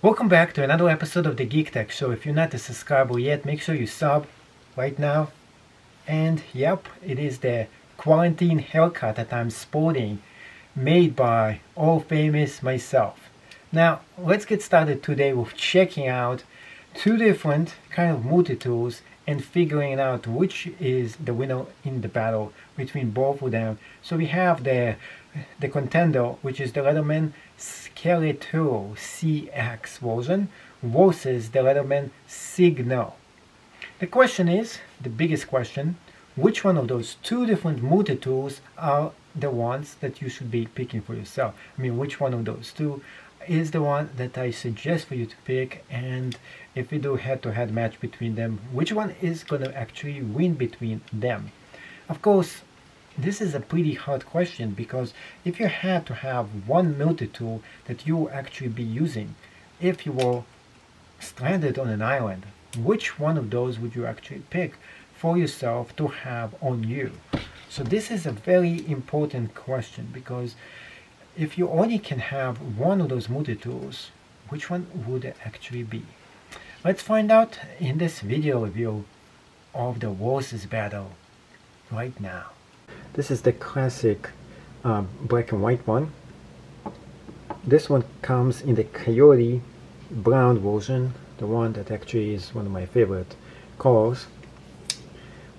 Welcome back to another episode of the Geek Tech Show. If you're not a subscriber yet, make sure you sub right now. And yep, it is the quarantine haircut that I'm sporting, made by all famous myself. Now, let's get started today with checking out two different kind of multi-tools and figuring out which is the winner in the battle between both of them. So we have the contender, which is the Leatherman Skeletool CX version versus the Leatherman Signal. The question is, the biggest question, which one of those two different multi-tools are the ones that you should be picking for yourself? I mean, which one of those two is the one that I suggest for you to pick, and if we do head-to-head match between them, which one is going to actually win between them? Of course, this is a pretty hard question, because if you had to have one multi-tool that you will actually be using if you were stranded on an island, which one of those would you actually pick for yourself to have on you? So this is a very important question, because if you only can have one of those multi-tools, which one would it actually be? Let's find out in this video review of the versus battle right now. This is the classic black and white one. This one comes in the coyote brown version, the one that actually is one of my favorite colors.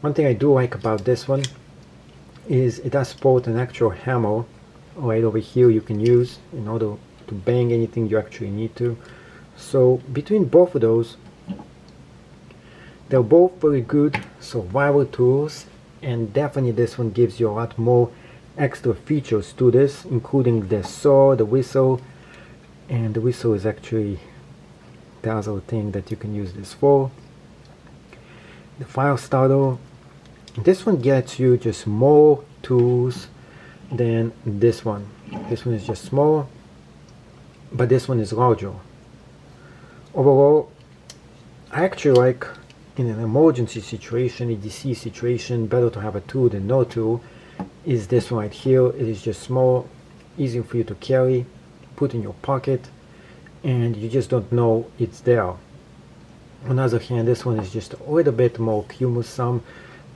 One thing I do like about this one is it does support an actual hammer right over here you can use in order to bang anything you actually need to. So between both of those, they're both very good survival tools, and definitely this one gives you a lot more extra features to this, including the saw, the whistle, and the whistle is actually the other thing that you can use this for. The fire starter, this one gets you just more tools than this one. This one is just small, but this one is larger. Overall, I actually like, in an emergency situation, a DC situation, better to have a tool than no tool, is this one right here. It is just small, easy for you to carry, put in your pocket, and you just don't know it's there. On the other hand, this one is just a little bit more cumbersome.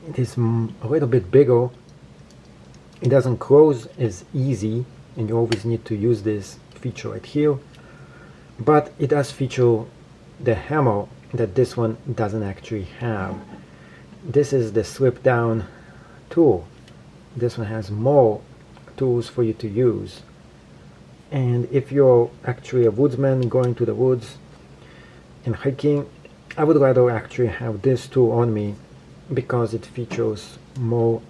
It is a little bit bigger. It doesn't close as easy, and you always need to use this feature right here, but it does feature the hammer that this one doesn't actually have. This is the slip down tool. This one has more tools for you to use, and if you're actually a woodsman going to the woods and hiking, I would rather actually have this tool on me, because it features more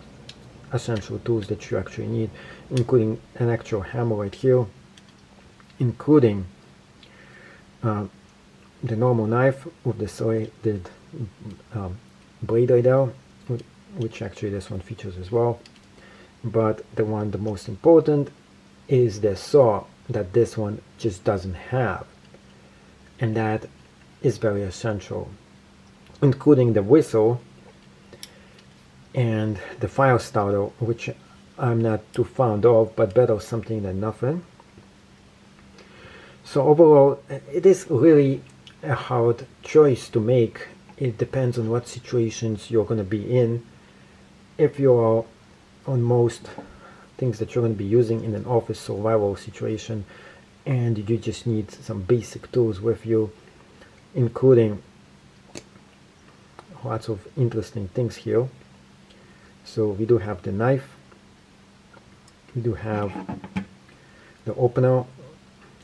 essential tools that you actually need, including an actual hammer right here, including the normal knife with the serrated blade right there, which actually this one features as well. But the most important is the saw that this one just doesn't have, and that is very essential, including the whistle and the fire starter, which I'm not too fond of, but better something than nothing. So overall, it is really a hard choice to make. It depends on what situations you're going to be in. If you are on most things that you're going to be using in an office survival situation, and you just need some basic tools with you, including lots of interesting things here. So we do have the knife, we do have the opener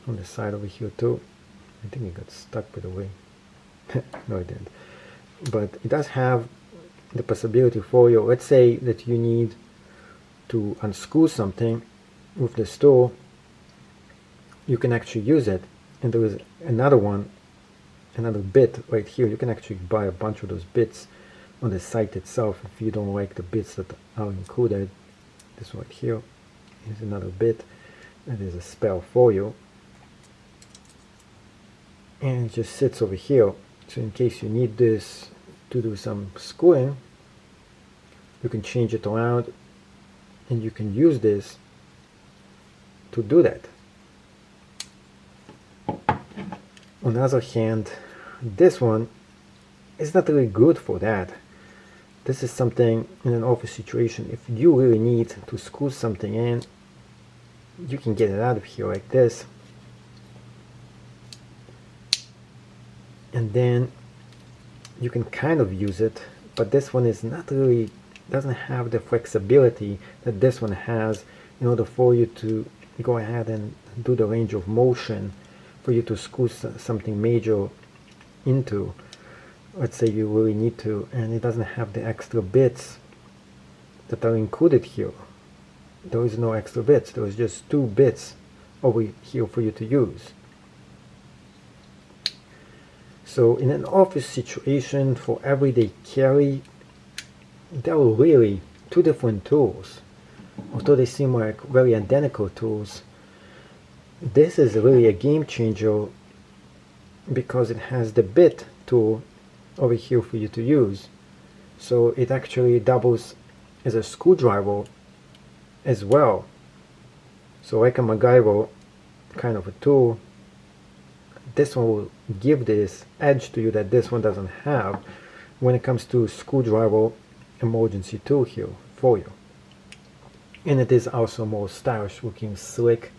on the side over here too. I think it got stuck by the way. No, it didn't. But it does have the possibility for you, let's say that you need to unscrew something with this tool, you can actually use it. And there is another bit right here. You can actually buy a bunch of those bits on the site itself if you don't like the bits that are included. This right here is another bit that is a spell for you, and it just sits over here, so in case you need this to do some screwing, you can change it around and you can use this to do that. On the other hand, this one is not really good for that. This is something in an office situation. If you really need to screw something in, you can get it out of here like this. And then you can kind of use it, but this one is not really, doesn't have the flexibility that this one has in order for you to go ahead and do the range of motion for you to screw something major into. Let's say you really need to, and it doesn't have the extra bits that are included here. There is no extra bits. There is just 2 bits over here for you to use. So in an office situation for everyday carry, there are really 2 different tools. Although they seem like very identical tools, this is really a game changer because it has the bit tool over here for you to use. So it actually doubles as a screwdriver as well. So like a MacGyver kind of a tool, this one will give this edge to you that this one doesn't have when it comes to screwdriver emergency tool here for you. And it is also more stylish looking, slick,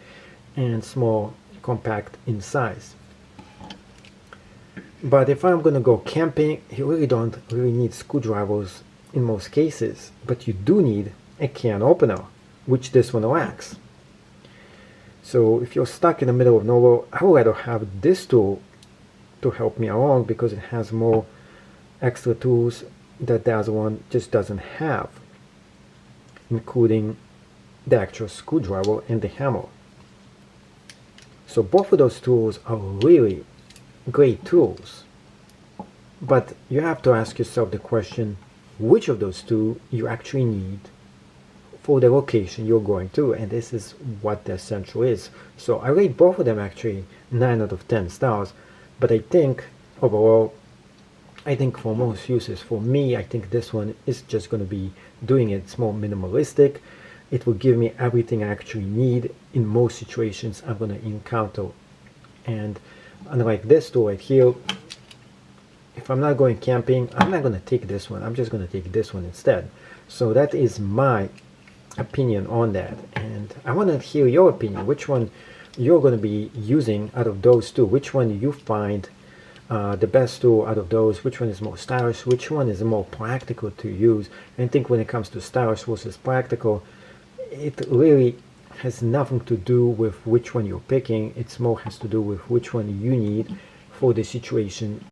and small, compact in size. But if I'm gonna go camping, you really don't really need screwdrivers in most cases, but you do need a can opener, which this one lacks. So if you're stuck in the middle of nowhere, I would rather have this tool to help me along because it has more extra tools that the other one just doesn't have, including the actual screwdriver and the hammer. So both of those tools are really great tools, but you have to ask yourself the question, which of those 2 you actually need for the location you're going to, and this is what the essential is. So I rate both of them actually 9 out of 10 stars, but I think overall, I think for most uses, for me, I think this one is just going to be doing it. It's more minimalistic. It will give me everything I actually need in most situations I'm going to encounter. And unlike this tool right here, if I'm not going camping, I'm not going to take this one. I'm just going to take this one instead. So that is my opinion on that, and I want to hear your opinion. Which one you're going to be using out of those 2? Which one do you find the best tool out of those? Which one is more stylish? Which one is more practical to use? And I think when it comes to stylish versus practical, it really has nothing to do with which one you're picking. It's more has to do with which one you need for the situation.